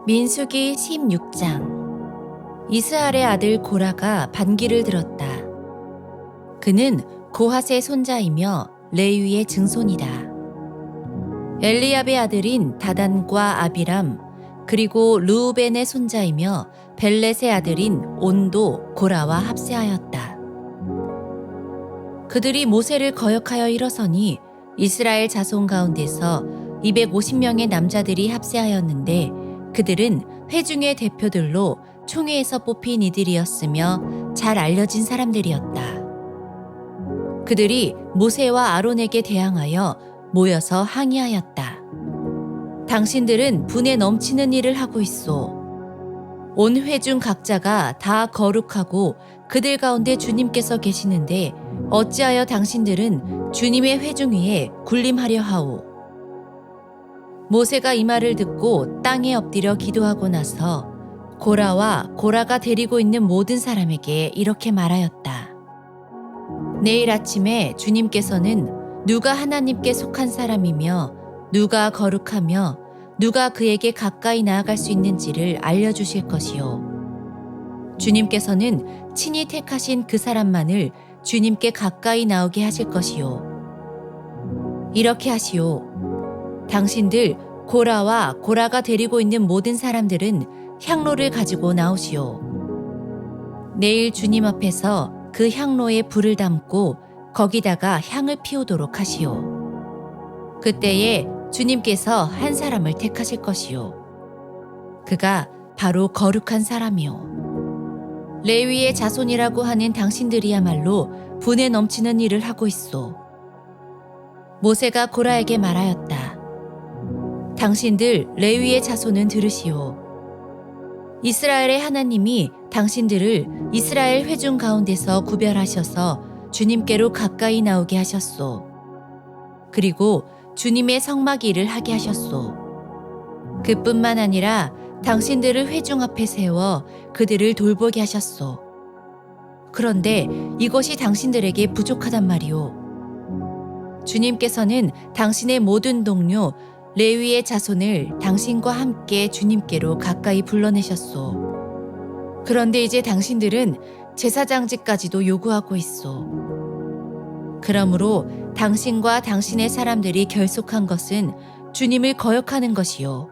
민수기 16장. 이스할의 아들 고라가 반기를 들었다. 그는 고핫의 손자이며 레위의 증손이다. 엘리압의 아들인 다단과 아비람 그리고 르우벤의 손자이며 벨렛의 아들인 온도 고라와 합세하였다. 그들이 모세를 거역하여 일어서니 이스라엘 자손 가운데서 250명의 남자들이 합세하였는데 그들은 회중의 대표들로 총회에서 뽑힌 이들이었으며 잘 알려진 사람들이었다. 그들이 모세와 아론에게 대항하여 모여서 항의하였다. 당신들은 분에 넘치는 일을 하고 있소. 온 회중 각자가 다 거룩하고 그들 가운데 주님께서 계시는데 어찌하여 당신들은 주님의 회중 위에 군림하려 하오. 모세가 이 말을 듣고 땅에 엎드려 기도하고 나서 고라와 고라가 데리고 있는 모든 사람에게 이렇게 말하였다. 내일 아침에 주님께서는 누가 하나님께 속한 사람이며 누가 거룩하며 누가 그에게 가까이 나아갈 수 있는지를 알려주실 것이요. 주님께서는 친히 택하신 그 사람만을 주님께 가까이 나오게 하실 것이요. 이렇게 하시오. 당신들 고라와 고라가 데리고 있는 모든 사람들은 향로를 가지고 나오시오. 내일 주님 앞에서 그 향로에 불을 담고 거기다가 향을 피우도록 하시오. 그때에 주님께서 한 사람을 택하실 것이요. 그가 바로 거룩한 사람이요. 레위의 자손이라고 하는 당신들이야말로 분에 넘치는 일을 하고 있소. 모세가 고라에게 말하였다. 당신들 레위의 자손은 들으시오. 이스라엘의 하나님이 당신들을 이스라엘 회중 가운데서 구별하셔서 주님께로 가까이 나오게 하셨소. 그리고 주님의 성막 일을 하게 하셨소. 그뿐만 아니라 당신들을 회중 앞에 세워 그들을 돌보게 하셨소. 그런데 이것이 당신들에게 부족하단 말이오. 주님께서는 당신의 모든 동료 레위의 자손을 당신과 함께 주님께로 가까이 불러내셨소. 그런데 이제 당신들은 제사장직까지도 요구하고 있소. 그러므로 당신과 당신의 사람들이 결속한 것은 주님을 거역하는 것이요.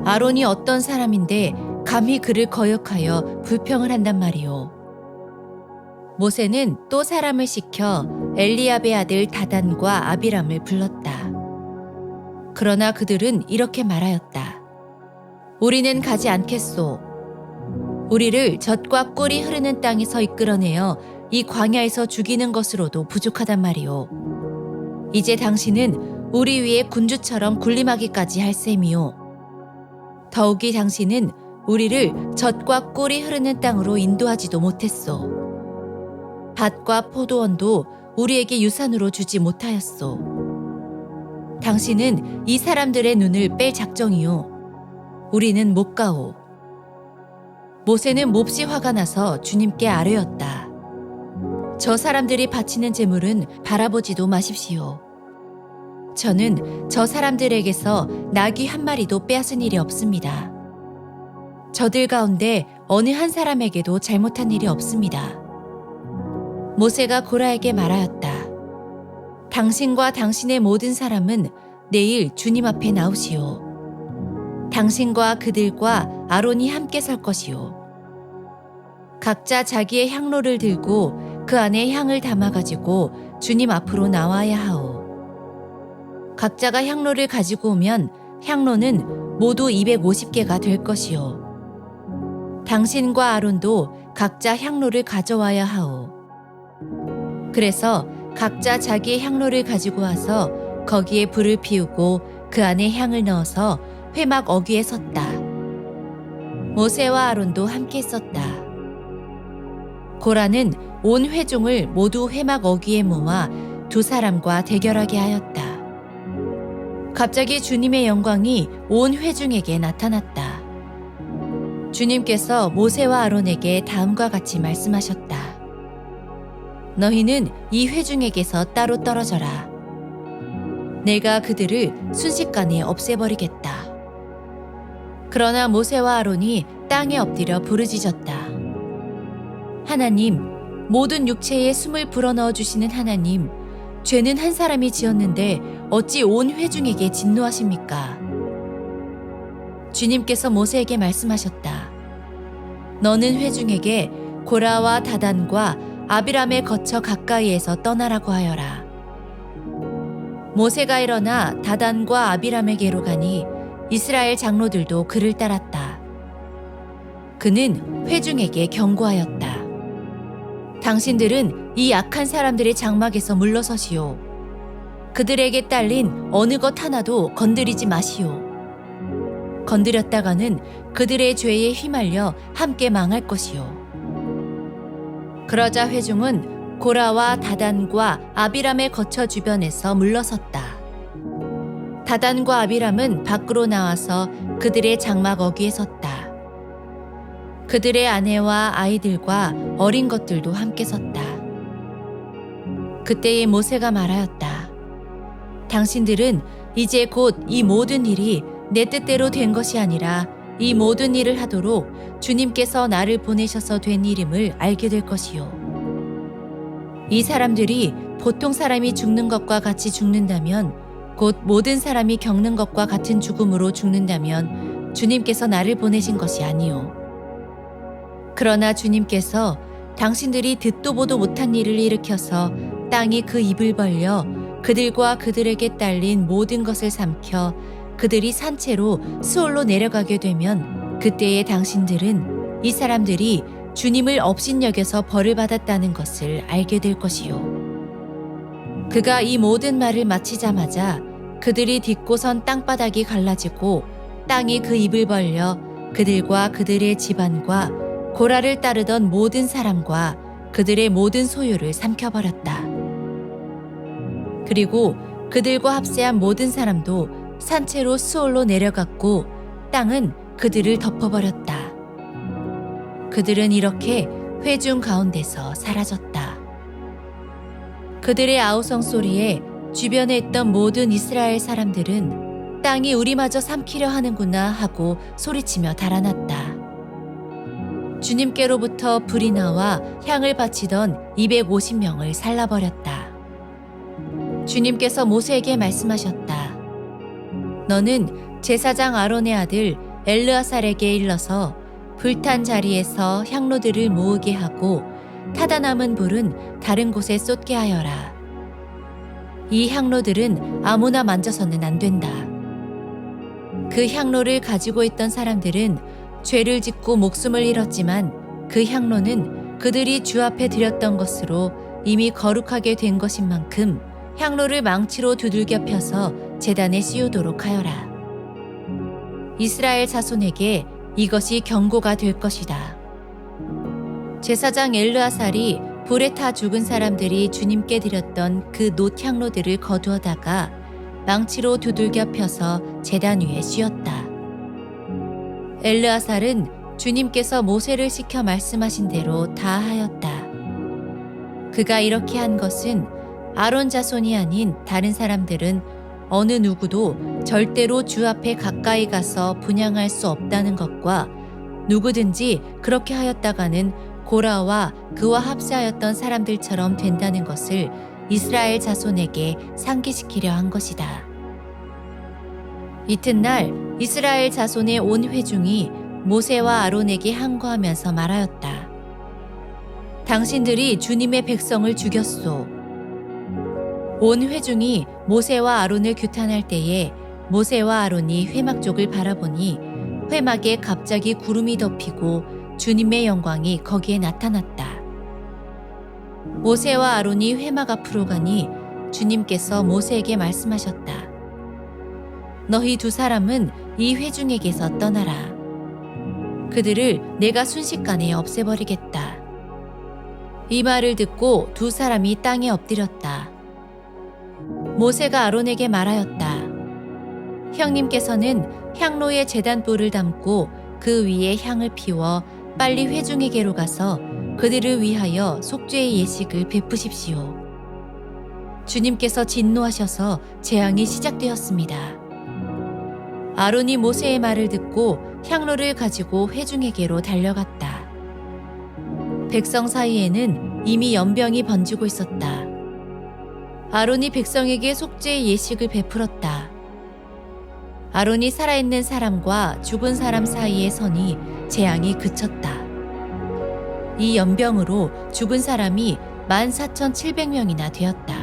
아론이 어떤 사람인데 감히 그를 거역하여 불평을 한단 말이오. 모세는 또 사람을 시켜 엘리압의 아들 다단과 아비람을 불렀다. 그러나 그들은 이렇게 말하였다. 우리는 가지 않겠소. 우리를 젖과 꿀이 흐르는 땅에서 이끌어내어 이 광야에서 죽이는 것으로도 부족하단 말이오. 이제 당신은 우리 위에 군주처럼 군림하기까지 할 셈이오. 더욱이 당신은 우리를 젖과 꿀이 흐르는 땅으로 인도하지도 못했소. 밭과 포도원도 우리에게 유산으로 주지 못하였소. 당신은 이 사람들의 눈을 뺄 작정이요. 우리는 못 가오. 모세는 몹시 화가 나서 주님께 아뢰었다. 저 사람들이 바치는 제물은 바라보지도 마십시오. 저는 저 사람들에게서 나귀 한 마리도 빼앗은 일이 없습니다. 저들 가운데 어느 한 사람에게도 잘못한 일이 없습니다. 모세가 고라에게 말하였다. 당신과 당신의 모든 사람은 내일 주님 앞에 나오시오. 당신과 그들과 아론이 함께 설 것이오. 각자 자기의 향로를 들고 그 안에 향을 담아가지고 주님 앞으로 나와야 하오. 각자가 향로를 가지고 오면 향로는 모두 250개가 될 것이오. 당신과 아론도 각자 향로를 가져와야 하오. 그래서 각자 자기의 향로를 가지고 와서 거기에 불을 피우고 그 안에 향을 넣어서 회막 어귀에 섰다. 모세와 아론도 함께 섰다. 고라는 온 회중을 모두 회막 어귀에 모아 두 사람과 대결하게 하였다. 갑자기 주님의 영광이 온 회중에게 나타났다. 주님께서 모세와 아론에게 다음과 같이 말씀하셨다. 너희는 이 회중에게서 따로 떨어져라. 내가 그들을 순식간에 없애버리겠다. 그러나 모세와 아론이 땅에 엎드려 부르짖었다. 하나님, 모든 육체에 숨을 불어넣어 주시는 하나님, 죄는 한 사람이 지었는데 어찌 온 회중에게 진노하십니까? 주님께서 모세에게 말씀하셨다. 너는 회중에게 고라와 다단과 아비람에 거쳐 가까이에서 떠나라고 하여라. 모세가 일어나 다단과 아비람에게로 가니 이스라엘 장로들도 그를 따랐다. 그는 회중에게 경고하였다. 당신들은 이 악한 사람들의 장막에서 물러서시오. 그들에게 딸린 어느 것 하나도 건드리지 마시오. 건드렸다가는 그들의 죄에 휘말려 함께 망할 것이오. 그러자 회중은 고라와 다단과 아비람에 거쳐 주변에서 물러섰다. 다단과 아비람은 밖으로 나와서 그들의 장막 어귀에 섰다. 그들의 아내와 아이들과 어린 것들도 함께 섰다. 그때에 모세가 말하였다. 당신들은 이제 곧 이 모든 일이 내 뜻대로 된 것이 아니라 이 모든 일을 하도록 주님께서 나를 보내셔서 된 일임을 알게 될 것이요. 이 사람들이 보통 사람이 죽는 것과 같이 죽는다면, 곧 모든 사람이 겪는 것과 같은 죽음으로 죽는다면 주님께서 나를 보내신 것이 아니요. 그러나 주님께서 당신들이 듣도 보도 못한 일을 일으켜서 땅이 그 입을 벌려 그들과 그들에게 딸린 모든 것을 삼켜 그들이 산채로 수올로 내려가게 되면 그때에 당신들은 이 사람들이 주님을 업신여겨서 벌을 받았다는 것을 알게 될 것이요. 그가 이 모든 말을 마치자마자 그들이 딛고선 땅바닥이 갈라지고 땅이 그 입을 벌려 그들과 그들의 집안과 고라를 따르던 모든 사람과 그들의 모든 소유를 삼켜버렸다. 그리고 그들과 합세한 모든 사람도 산채로 수올로 내려갔고 땅은 그들을 덮어버렸다. 그들은 이렇게 회중 가운데서 사라졌다. 그들의 아우성 소리에 주변에 있던 모든 이스라엘 사람들은 땅이 우리마저 삼키려 하는구나 하고 소리치며 달아났다. 주님께로부터 불이 나와 향을 바치던 250명을 살라버렸다. 주님께서 모세에게 말씀하셨다. 너는 제사장 아론의 아들 엘르아살에게 일러서 불탄 자리에서 향로들을 모으게 하고 타다 남은 불은 다른 곳에 쏟게 하여라. 이 향로들은 아무나 만져서는 안 된다. 그 향로를 가지고 있던 사람들은 죄를 짓고 목숨을 잃었지만 그 향로는 그들이 주 앞에 드렸던 것으로 이미 거룩하게 된 것인 만큼 향로를 망치로 두들겨 펴서 제단에 씌우도록 하여라. 이스라엘 자손에게 이것이 경고가 될 것이다. 제사장 엘르아살이 불에 타 죽은 사람들이 주님께 드렸던 그 놋 향로들을 거두어다가 망치로 두들겨 펴서 제단 위에 씌웠다. 엘르아살은 주님께서 모세를 시켜 말씀하신 대로 다 하였다. 그가 이렇게 한 것은 아론 자손이 아닌 다른 사람들은 어느 누구도 절대로 주 앞에 가까이 가서 분향할 수 없다는 것과 누구든지 그렇게 하였다가는 고라와 그와 합세하였던 사람들처럼 된다는 것을 이스라엘 자손에게 상기시키려 한 것이다. 이튿날 이스라엘 자손의 온 회중이 모세와 아론에게 항거하면서 말하였다. 당신들이 주님의 백성을 죽였소. 온 회중이 모세와 아론을 규탄할 때에 모세와 아론이 회막 쪽을 바라보니 회막에 갑자기 구름이 덮이고 주님의 영광이 거기에 나타났다. 모세와 아론이 회막 앞으로 가니 주님께서 모세에게 말씀하셨다. 너희 두 사람은 이 회중에게서 떠나라. 그들을 내가 순식간에 없애버리겠다. 이 말을 듣고 두 사람이 땅에 엎드렸다. 모세가 아론에게 말하였다. 형님께서는 향로에 제단불을 담고 그 위에 향을 피워 빨리 회중에게로 가서 그들을 위하여 속죄의 예식을 베푸십시오. 주님께서 진노하셔서 재앙이 시작되었습니다. 아론이 모세의 말을 듣고 향로를 가지고 회중에게로 달려갔다. 백성 사이에는 이미 연병이 번지고 있었다. 아론이 백성에게 속죄의 예식을 베풀었다. 아론이 살아있는 사람과 죽은 사람 사이의 선이 재앙이 그쳤다. 이 연병으로 죽은 사람이 14,700명이나 되었다.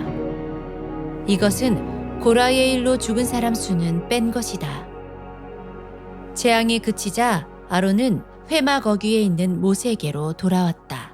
이것은 고라의 일로 죽은 사람 수는 뺀 것이다. 재앙이 그치자 아론은 회막 어귀에 있는 모세에게로 돌아왔다.